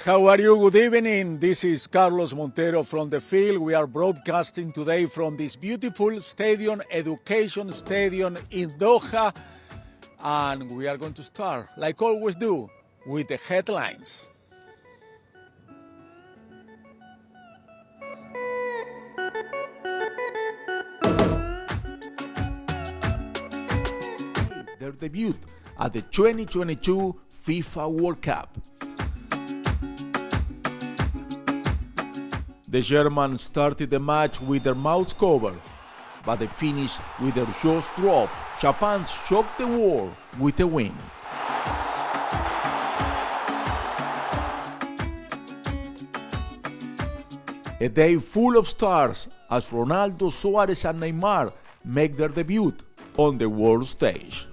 How are you? Good evening. This is Carlos Montero from the field. We are broadcasting today from this beautiful stadium, Education Stadium in Doha. And we are going to start, like always do, with the headlines. Their debut at the 2022 FIFA World Cup. The Germans started the match with their mouths covered, but they finished with their jaws dropped. Japan shocked the world with a win. A day full of stars as Ronaldo, Suarez and Neymar make their debut on the world stage.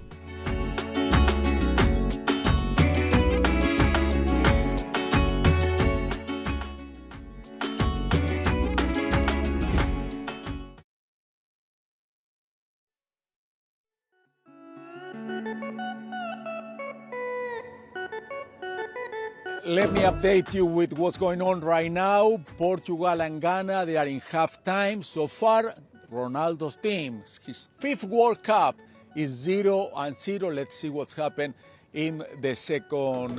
Let me update you with what's going on right now. Portugal and Ghana, they are in halftime. So far, Ronaldo's team, his fifth World Cup, is 0-0. Let's see what's happened in the second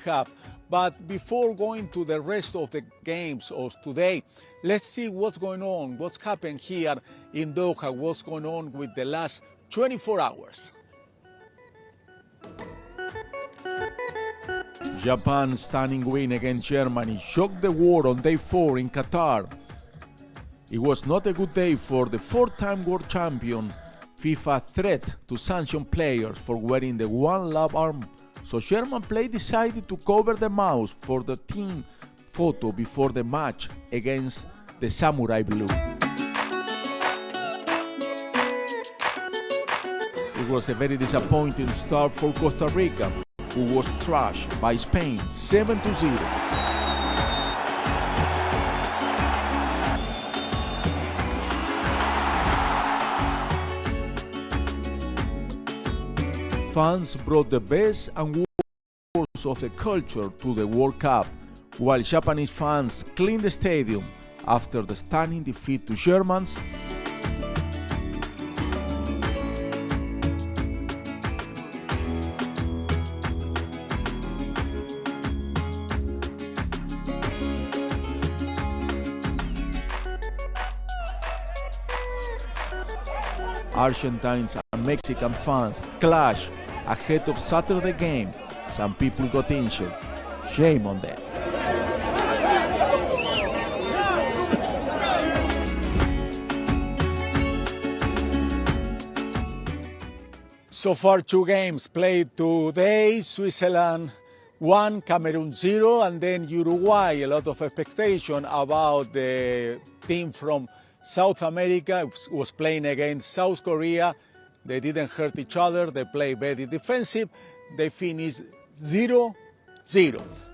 half. But before going to the rest of the games of today, let's see what's going on, what's happened here in Doha, what's going on with the last 24 hours. Japan's stunning win against Germany shocked the world on day 4 in Qatar. It was not a good day for the four-time world champion. FIFA threat to sanction players for wearing the One Love arm, so German play decided to cover the mouth for the team photo before the match against the Samurai Blue. It was a very disappointing start for Costa Rica, who was thrashed by Spain 7-0. Fans brought the best and worst of the culture to the World Cup, while Japanese fans cleaned the stadium after the stunning defeat to Germans. Argentines and Mexican fans clash ahead of Saturday game. Some people got injured. Shame on them. So far, 2 games played today. Switzerland 1, Cameroon 0, and then Uruguay. A lot of expectation about the team from South America was playing against South Korea. They didn't hurt each other. They played very defensive. They finished 0-0.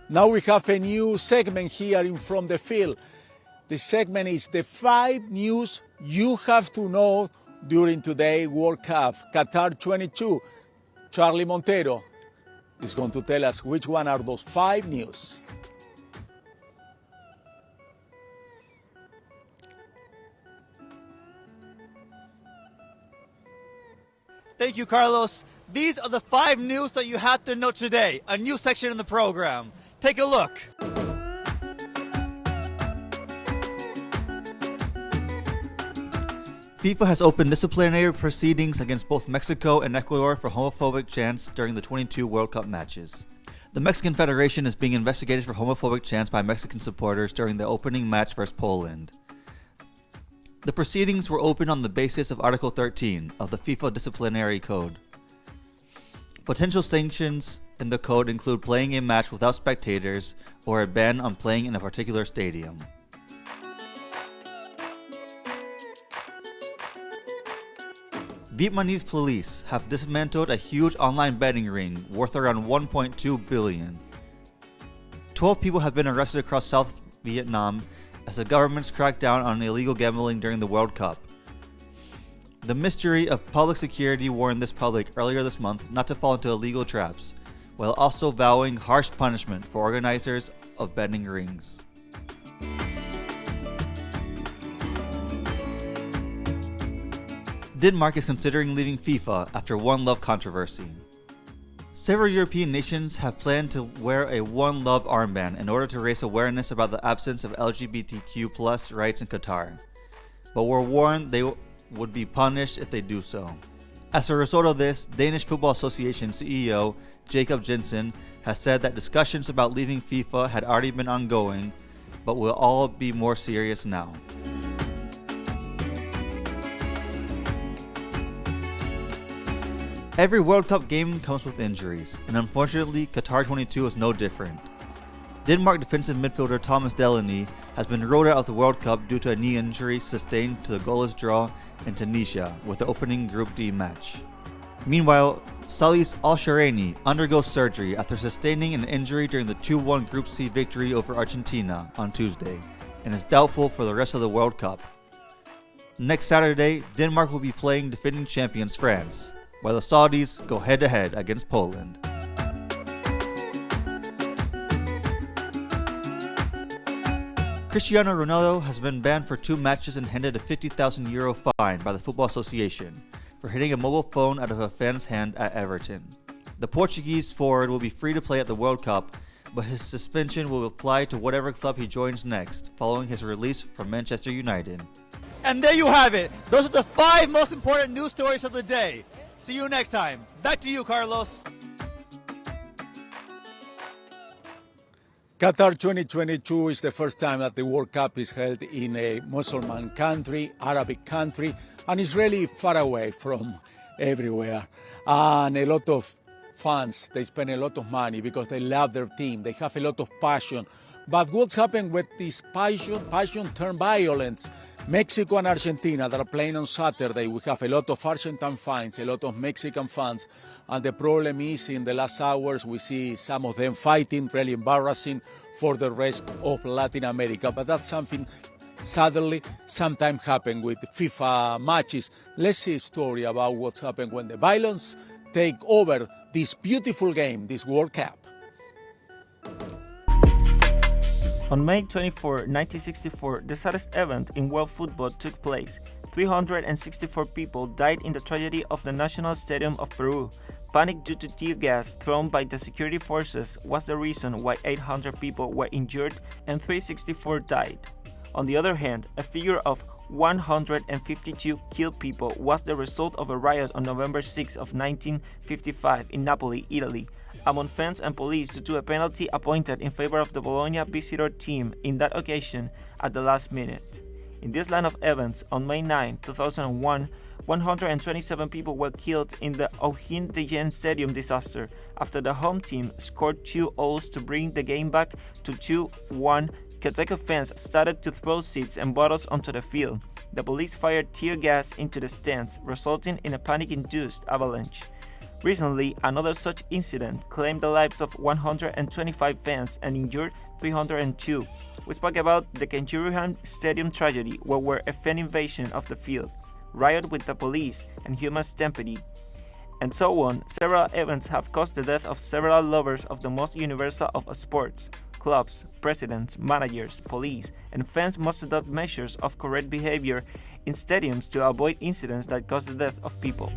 Now we have a new segment here in From the Field. The segment is the 5 news you have to know during today's World Cup, Qatar 22. Charlie Montero is going to tell us which one are those 5 news. Thank you, Carlos. These are the 5 news that you have to know today. A new section in the program. Take a look. FIFA has opened disciplinary proceedings against both Mexico and Ecuador for homophobic chants during the 22 World Cup matches. The Mexican Federation is being investigated for homophobic chants by Mexican supporters during the opening match versus Poland. The proceedings were opened on the basis of Article 13 of the FIFA Disciplinary Code. Potential sanctions in the code include playing a match without spectators or a ban on playing in a particular stadium. Vietnamese police have dismantled a huge online betting ring worth around 1.2 billion. 12 people have been arrested across South Vietnam as the government's cracked down on illegal gambling during the World Cup. The Ministry of Public Security warned this public earlier this month not to fall into illegal traps, while also vowing harsh punishment for organizers of betting rings. Denmark is considering leaving FIFA after One Love controversy. Several European nations have planned to wear a One Love armband in order to raise awareness about the absence of LGBTQ+ rights in Qatar, but were warned they would be punished if they do so. As a result of this, Danish Football Association CEO Jacob Jensen has said that discussions about leaving FIFA had already been ongoing, but will all be more serious now. Every World Cup game comes with injuries, and unfortunately Qatar 22 is no different. Denmark defensive midfielder Thomas Delaney has been ruled out of the World Cup due to a knee injury sustained to the goalless draw in Tunisia with the opening Group D match. Meanwhile, Salis Al-Sharani undergoes surgery after sustaining an injury during the 2-1 Group C victory over Argentina on Tuesday, and is doubtful for the rest of the World Cup. Next Saturday, Denmark will be playing defending champions France, while the Saudis go head-to-head against Poland. Cristiano Ronaldo has been banned for 2 matches and handed a €50,000 fine by the Football Association for hitting a mobile phone out of a fan's hand at Everton. The Portuguese forward will be free to play at the World Cup, but his suspension will apply to whatever club he joins next, following his release from Manchester United. And there you have it! Those are the 5 most important news stories of the day. See you next time. Back to you, Carlos. Qatar 2022 is the first time that the World Cup is held in a Muslim country, Arabic country, and it's really far away from everywhere. And a lot of fans, they spend a lot of money because they love their team. They have a lot of passion. But what's happened with this passion turned violence? Mexico and Argentina that are playing on Saturday, we have a lot of Argentine fans, a lot of Mexican fans, and the problem is in the last hours we see some of them fighting, really embarrassing for the rest of Latin America. But that's something sadly sometimes happens with FIFA matches. Let's see a story about what's happened when the violence take over this beautiful game, this World Cup. On May 24, 1964, the saddest event in world football took place. 364 people died in the tragedy of the National Stadium of Peru. Panic due to tear gas thrown by the security forces was the reason why 800 people were injured and 364 died. On the other hand, a figure of 152 killed people was the result of a riot on November 6 of 1955 in Napoli, Italy, among fans and police due to a penalty appointed in favor of the Bologna visitor team in that occasion at the last minute. In this line of events, on May 9, 2001, 127 people were killed in the O'Higgins Stadium disaster after the home team scored 2 goals to bring the game back to 2-1. Qatar fans started to throw seats and bottles onto the field. The police fired tear gas into the stands, resulting in a panic-induced avalanche. Recently, another such incident claimed the lives of 125 fans and injured 302. We spoke about the Kanjuruhan Stadium tragedy, where were a fan invasion of the field, riot with the police, and human stampede, and so on. Several events have caused the death of several lovers of the most universal of sports. Clubs, presidents, managers, police, and fans must adopt measures of correct behavior in stadiums to avoid incidents that cause the death of people.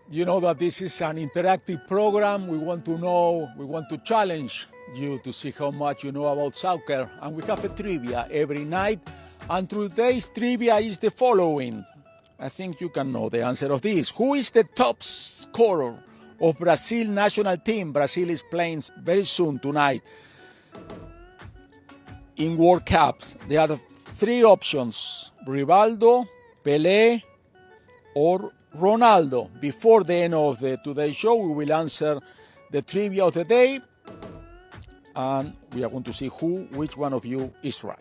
You know that this is an interactive program. We want to challenge you to see how much you know about soccer. And we have a trivia every night. And today's trivia is the following. I think you can know the answer of this. Who is the top scorer of Brazil national team? Brazil is playing very soon tonight in World Cups. There are 3 options: Rivaldo, Pelé, or Ronaldo. Before the end of today's show, we will answer the trivia of the day, and we are going to see which one of you is right.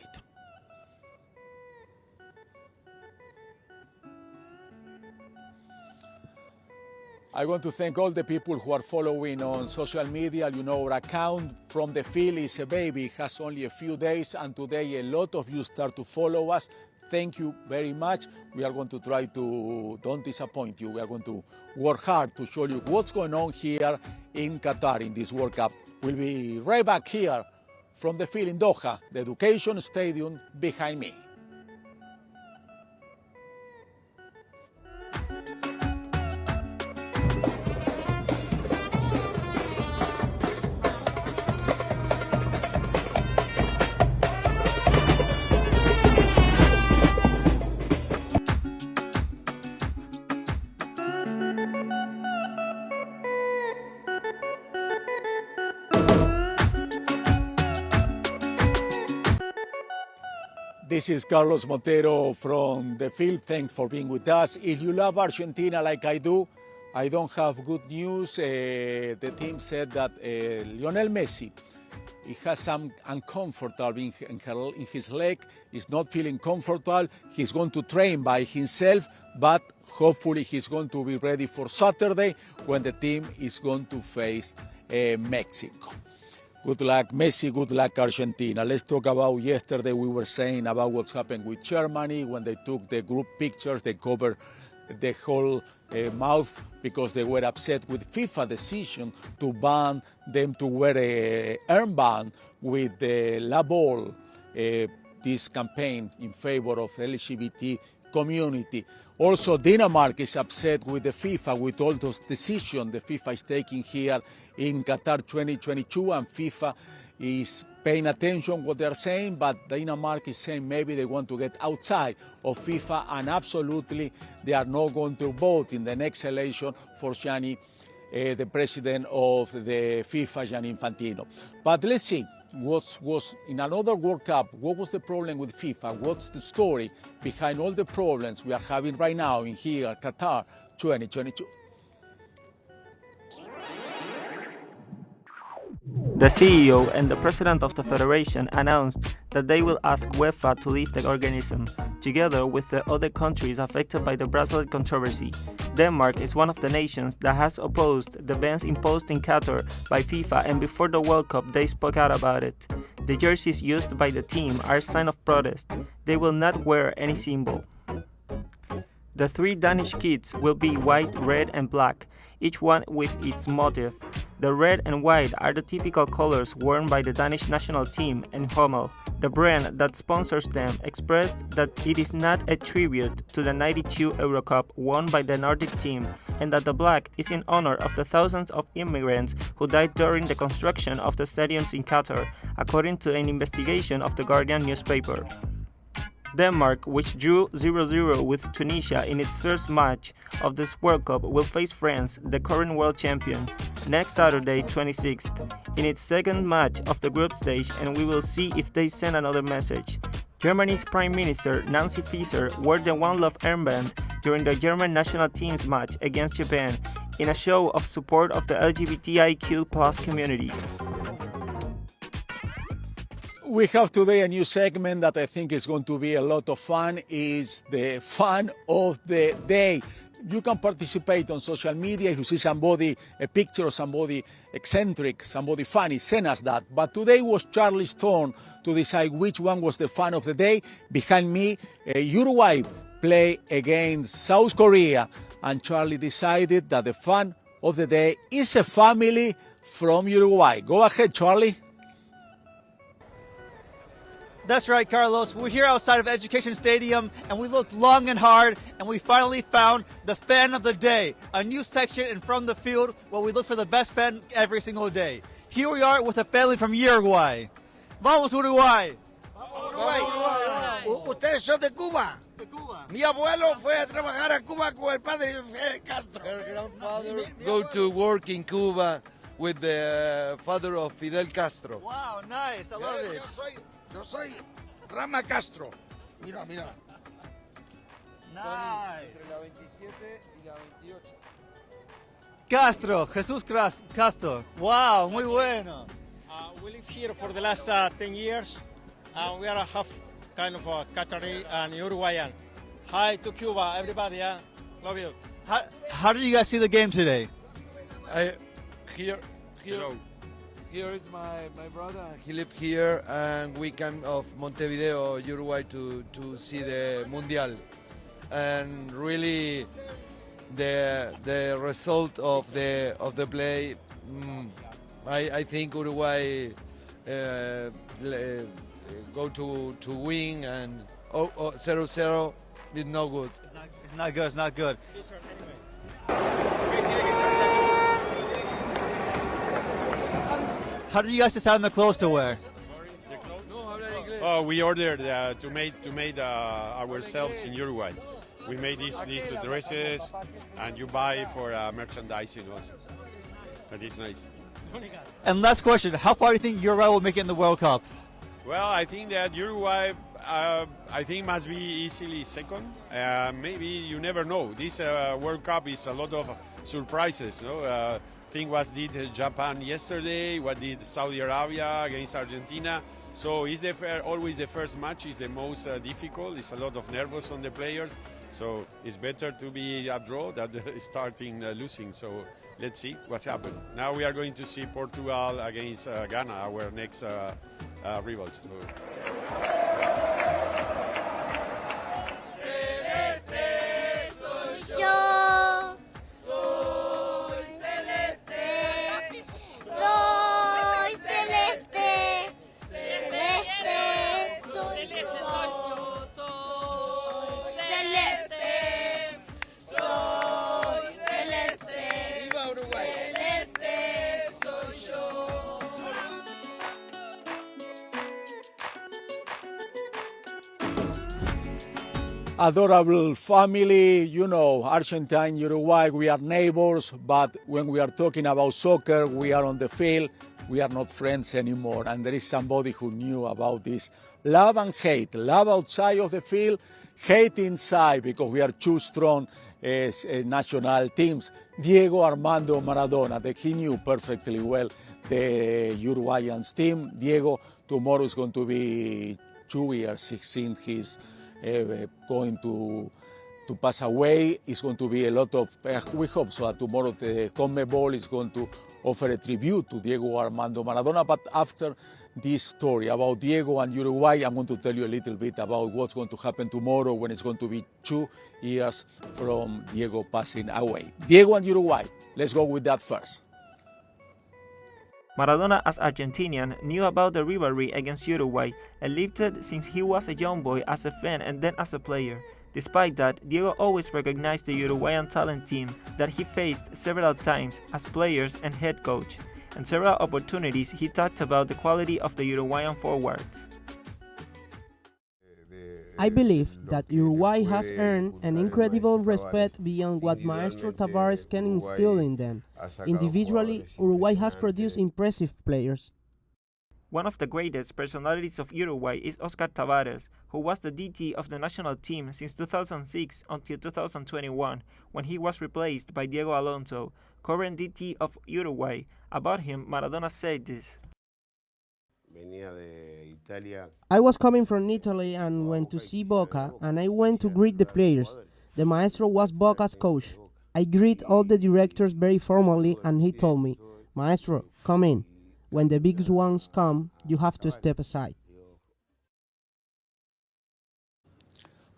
I want to thank all the people who are following on social media. You know, our account from the field is a baby. It has only a few days, and today a lot of you start to follow us. Thank you very much. We are going to try to don't disappoint you. We are going to work hard to show you what's going on here in Qatar in this World Cup. We'll be right back here from the field in Doha, the Education Stadium behind me. This is Carlos Montero from the field. Thanks for being with us. If you love Argentina like I do, I don't have good news. The team said that Lionel Messi, he has some uncomfortable in his leg. He's not feeling comfortable. He's going to train by himself, but hopefully he's going to be ready for Saturday when the team is going to face Mexico. Good luck, Messi. Good luck, Argentina. Let's talk about yesterday. We were saying about what's happened with Germany when they took the group pictures. They covered the whole mouth because they were upset with FIFA decision to ban them to wear a armband with the La Ball, this campaign in favor of LGBT community. Also, Denmark is upset with the FIFA, with all those decisions the FIFA is taking here in Qatar 2022, and FIFA is paying attention what they're saying, but Denmark is saying maybe they want to get outside of FIFA, and absolutely they are not going to vote in the next election for Gianni, the president of the FIFA, Gianni Infantino. But let's see. What was in another World Cup? What was the problem with FIFA? What's the story behind all the problems we are having right now in here, Qatar 2022? The CEO and the president of the federation announced that they will ask UEFA to leave the organism, together with the other countries affected by the Brazil controversy. Denmark is one of the nations that has opposed the bans imposed in Qatar by FIFA, and before the World Cup they spoke out about it. The jerseys used by the team are a sign of protest. They will not wear any symbol. The three Danish kits will be white, red and black, each one with its motif. The red and white are the typical colors worn by the Danish national team, and Hummel, the brand that sponsors them, expressed that it is not a tribute to the '92 Euro Cup won by the Nordic team, and that the black is in honor of the thousands of immigrants who died during the construction of the stadiums in Qatar, according to an investigation of the Guardian newspaper. Denmark, which drew 0-0 with Tunisia in its first match of this World Cup, will face France, the current world champion, next Saturday, 26th, in its second match of the group stage, and we will see if they send another message. Germany's Prime Minister Nancy Faeser wore the One Love armband during the German national team's match against Japan in a show of support of the LGBTIQ+ community. We have today a new segment that I think is going to be a lot of fun. Is the fun of the day. You can participate on social media. If you see somebody, a picture of somebody eccentric, somebody funny, send us that. But today was Charlie's turn to decide which one was the fun of the day. Behind me, Uruguay play against South Korea, and Charlie decided that the fun of the day is a family from Uruguay. Go ahead, Charlie. That's right, Carlos. We're here outside of Education Stadium, and we looked long and hard, and we finally found the fan of the day, a new section in From the Field where we look for the best fan every single day. Here we are with a family from Uruguay. Vamos, Uruguay! Uruguay. Ustedes son de Cuba. De Cuba. Mi abuelo fue a trabajar a Cuba con el padre Castro. Her grandfather go to work in Cuba with the father of Fidel Castro. Wow, nice. I love it. Yo soy Rama Castro. Mira. Nice. Entre la 27 y la 28. Castro, Jesús Castro. Wow, muy bueno. We live here for the last 10 years. We are half kind of Qatari and Uruguayan. Hi to Cuba, everybody. Love you. How did you guys see the game today? Here Hello. here is my brother. He lived here, and we came of Montevideo, Uruguay, to see the Mundial. And really, the result of the play, I think Uruguay go to win, and 0-0 is no good. It's not good. It's not good. How did you guys decide on the clothes to wear? Oh, we ordered to make ourselves in Uruguay. We made these dresses, and you buy for merchandising also. That is nice. And last question: how far do you think Uruguay will make it in the World Cup? Well, I think that Uruguay, I think must be easily second. Maybe you never know. This World Cup is a lot of surprises. No, think what did Japan yesterday, what did Saudi Arabia against Argentina. So it's always the first match is the most difficult. It's a lot of nervous on the players. So it's better to be a draw than starting losing. So let's see what's happened. Now we are going to see Portugal against Ghana, our next rivals. Adorable family, you know, Argentina, Uruguay, we are neighbors, but when we are talking about soccer, we are on the field, we are not friends anymore. And there is somebody who knew about this. Love and hate, love outside of the field, hate inside, because we are too strong as national teams. Diego Armando Maradona, that he knew perfectly well the Uruguayan team. Diego, tomorrow is going to be 2 years since his going to pass away. It's going to be a lot of, we hope so that tomorrow the CONMEBOL is going to offer a tribute to Diego Armando Maradona. But after this story about Diego and Uruguay, I'm going to tell you a little bit about what's going to happen tomorrow when it's going to be 2 years from Diego passing away. Diego and Uruguay, let's go with that first. Maradona, as Argentinian, knew about the rivalry against Uruguay and lived it since he was a young boy as a fan and then as a player. Despite that, Diego always recognized the Uruguayan talent team that he faced several times as players and head coach. On several opportunities, he talked about the quality of the Uruguayan forwards. I believe that Uruguay has earned an incredible respect beyond what Maestro Tavares can instill in them. Individually, Uruguay has produced impressive players. One of the greatest personalities of Uruguay is Oscar Tavares, who was the DT of the national team since 2006 until 2021, when he was replaced by Diego Alonso, current DT of Uruguay. About him, Maradona said this. I was coming from Italy and went to see Boca, and I went to greet the players. The Maestro was Boca's coach. I greet all the directors very formally, and he told me, "Maestro, come in. When the big ones come, you have to step aside."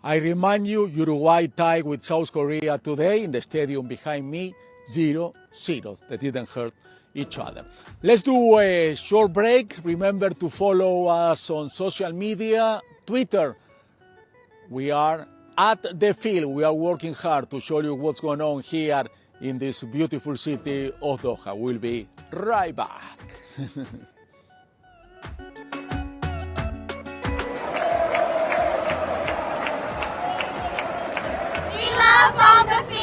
I remind you, Uruguay tied with South Korea today in the stadium behind me, 0-0. They didn't hurt each other. Let's do a short break. Remember to follow us on social media, Twitter. We are at the field. We are working hard to show you what's going on here in this beautiful city of Doha. We'll be right back. We love on the field.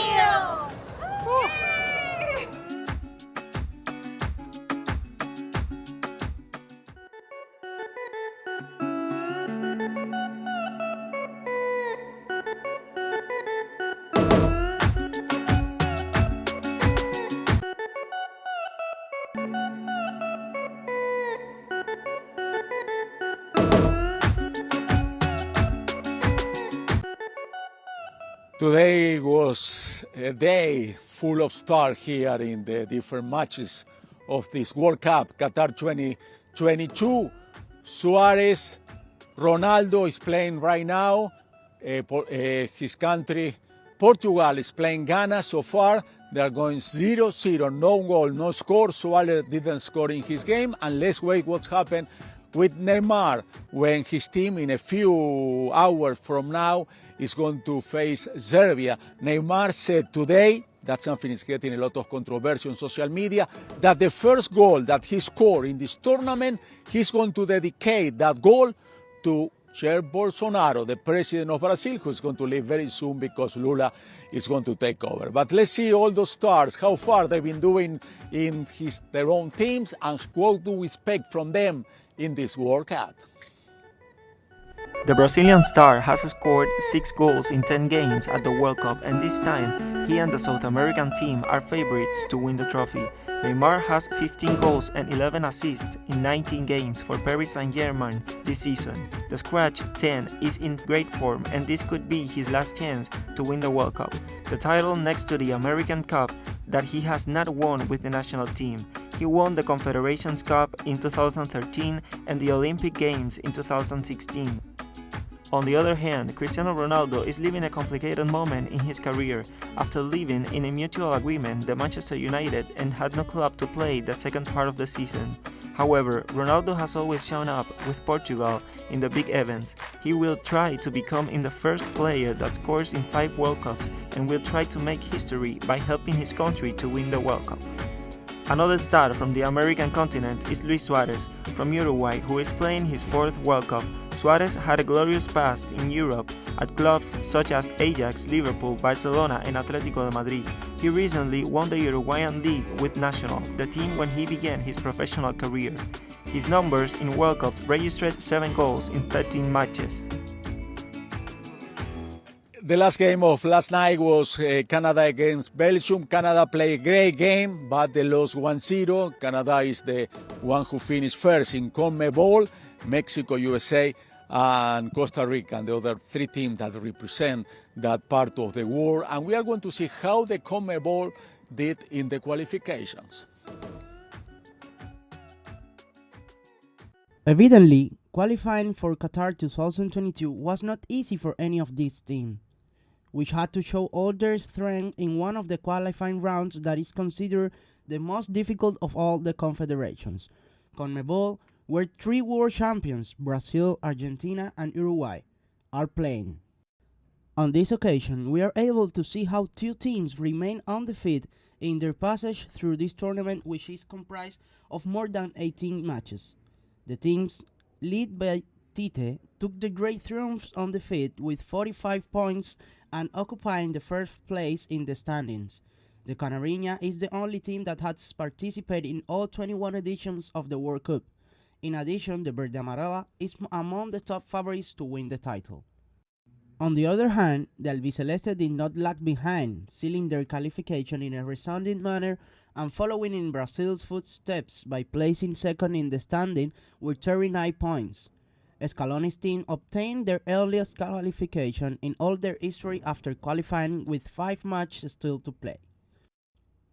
Today was a day full of stars here in the different matches of this World Cup, Qatar 2022. Suarez, Ronaldo is playing right now. His country, Portugal, is playing Ghana so far. They are going 0-0, no goal, no score. Suarez didn't score in his game. And let's wait what's happened with Neymar when his team in a few hours from now is going to face Serbia. Neymar said today, that something is getting a lot of controversy on social media, that the first goal that he scored in this tournament, he's going to dedicate that goal to Jair Bolsonaro, the president of Brazil, who's going to leave very soon because Lula is going to take over. But let's see all those stars, how far they've been doing in their own teams, and what do we expect from them in this World Cup. The Brazilian star has scored 6 goals in 10 games at the World Cup, and this time he and the South American team are favorites to win the trophy. Neymar has 15 goals and 11 assists in 19 games for Paris Saint-Germain this season. The Scratch 10 is in great form, and this could be his last chance to win the World Cup, the title next to the American Cup that he has not won with the national team. He won the Confederations Cup in 2013 and the Olympic Games in 2016. On the other hand, Cristiano Ronaldo is living a complicated moment in his career after leaving in a mutual agreement the Manchester United and had no club to play the second part of the season. However, Ronaldo has always shown up with Portugal in the big events. He will try to become the first player that scores in 5 World Cups and will try to make history by helping his country to win the World Cup. Another star from the American continent is Luis Suarez from Uruguay, who is playing his 4th World Cup. Suarez had a glorious past in Europe at clubs such as Ajax, Liverpool, Barcelona and Atletico de Madrid. He recently won the Uruguayan League with Nacional, the team when he began his professional career. His numbers in World Cups registered 7 goals in 13 matches. The last game of last night was Canada against Belgium. Canada played a great game, but they lost 1-0. Canada is the one who finished first in CONMEBOL. Mexico, USA, and Costa Rica, and the other 3 teams that represent that part of the world. And we are going to see how the CONMEBOL did in the qualifications. Evidently, qualifying for Qatar 2022 was not easy for any of these teams, which had to show all their strength in one of the qualifying rounds that is considered the most difficult of all the confederations. CONMEBOL, where 3 world champions, Brazil, Argentina and Uruguay, are playing. On this occasion, we are able to see how 2 teams remain undefeated in their passage through this tournament, which is comprised of more than 18 matches. The teams, led by Tite, took the great triumph on defeat with 45 points and occupying the first place in the standings. The Canarinha is the only team that has participated in all 21 editions of the World Cup. In addition, the Verde Amarela is among the top favorites to win the title. On the other hand, the Albiceleste did not lag behind, sealing their qualification in a resounding manner and following in Brazil's footsteps by placing second in the standing with 39 points. Scaloni's team obtained their earliest qualification in all their history after qualifying with 5 matches still to play.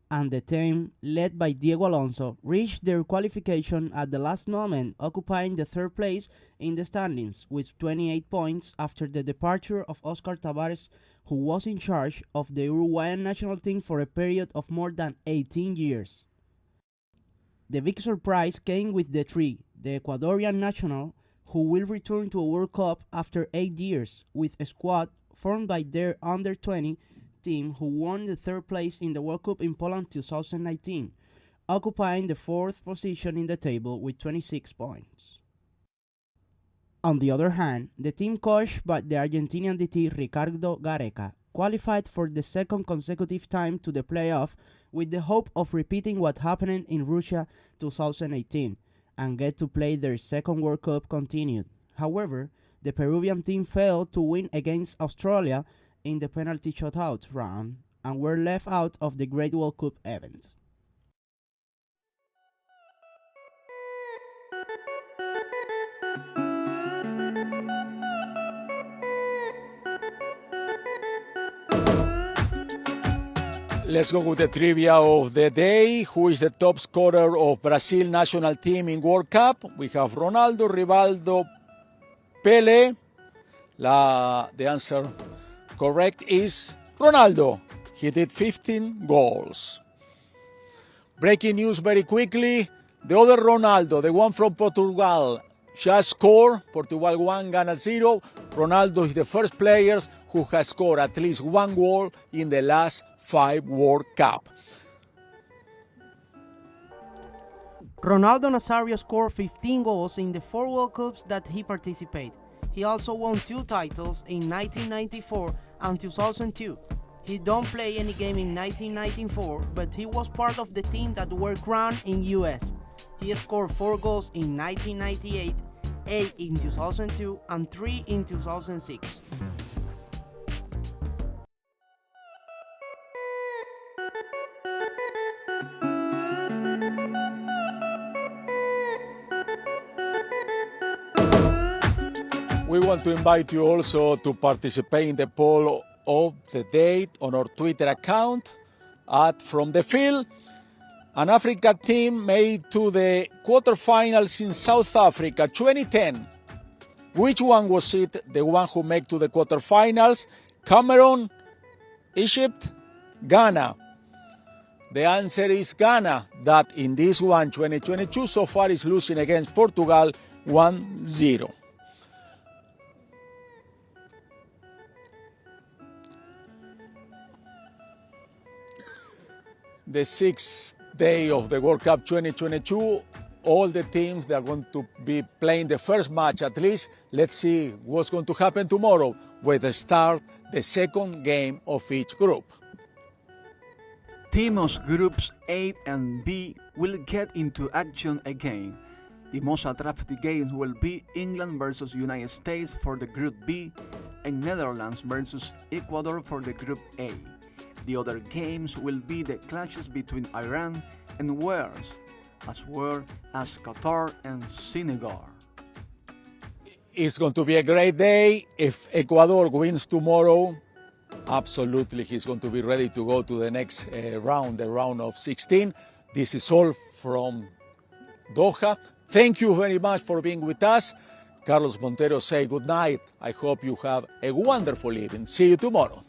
And the team, led by Diego Alonso, reached their qualification at the last moment, occupying the 3rd place in the standings with 28 points after the departure of Oscar Tabares, who was in charge of the Uruguayan national team for a period of more than 18 years. The big surprise came with the 3, the Ecuadorian national, who will return to a World Cup after 8 years, with a squad formed by their under-20 team who won the 3rd place in the World Cup in Poland 2019, occupying the 4th position in the table with 26 points. On the other hand, the team coached by the Argentinian DT Ricardo Gareca qualified for the 2nd consecutive time to the playoff with the hope of repeating what happened in Russia 2018 and get to play their 2nd World Cup continued. However, the Peruvian team failed to win against Australia in the penalty shootout round and were left out of the Great World Cup event. Let's go with the trivia of the day. Who is the top scorer of Brazil national team in World Cup? We have Ronaldo, Rivaldo, Pele. The answer correct is Ronaldo. He did 15 goals. Breaking news very quickly. The other Ronaldo, the one from Portugal, just scored. Portugal 1, Ghana 0. Ronaldo is the first player who has scored at least one goal in the last 5 World Cup. Ronaldo Nazario scored 15 goals in the 4 World Cups that he participated. He also won 2 titles in 1994 and 2002. He don't play any game in 1994, but he was part of the team that were crowned in US. He scored 4 goals in 1998, 8 in 2002, and 3 in 2006. We want to invite you also to participate in the poll of the date on our Twitter account at From the Field. An Africa team made to the quarterfinals in South Africa 2010. Which one was it, the one who made to the quarterfinals? Cameroon, Egypt, Ghana. The answer is Ghana, that in this one, 2022, so far is losing against Portugal 1-0. The 6th day of the World Cup 2022, all the teams that are going to be playing the first match at least. Let's see what's going to happen tomorrow when they start the second game of each group. Teams groups A and B will get into action again. The most attractive games will be England versus United States for the Group B and Netherlands versus Ecuador for the Group A. The other games will be the clashes between Iran and Wales, as well as Qatar and Senegal. It's going to be a great day. If Ecuador wins tomorrow, absolutely he's going to be ready to go to the next round, the round of 16. This is all from Doha. Thank you very much for being with us. Carlos Montero say good night. I hope you have a wonderful evening. See you tomorrow.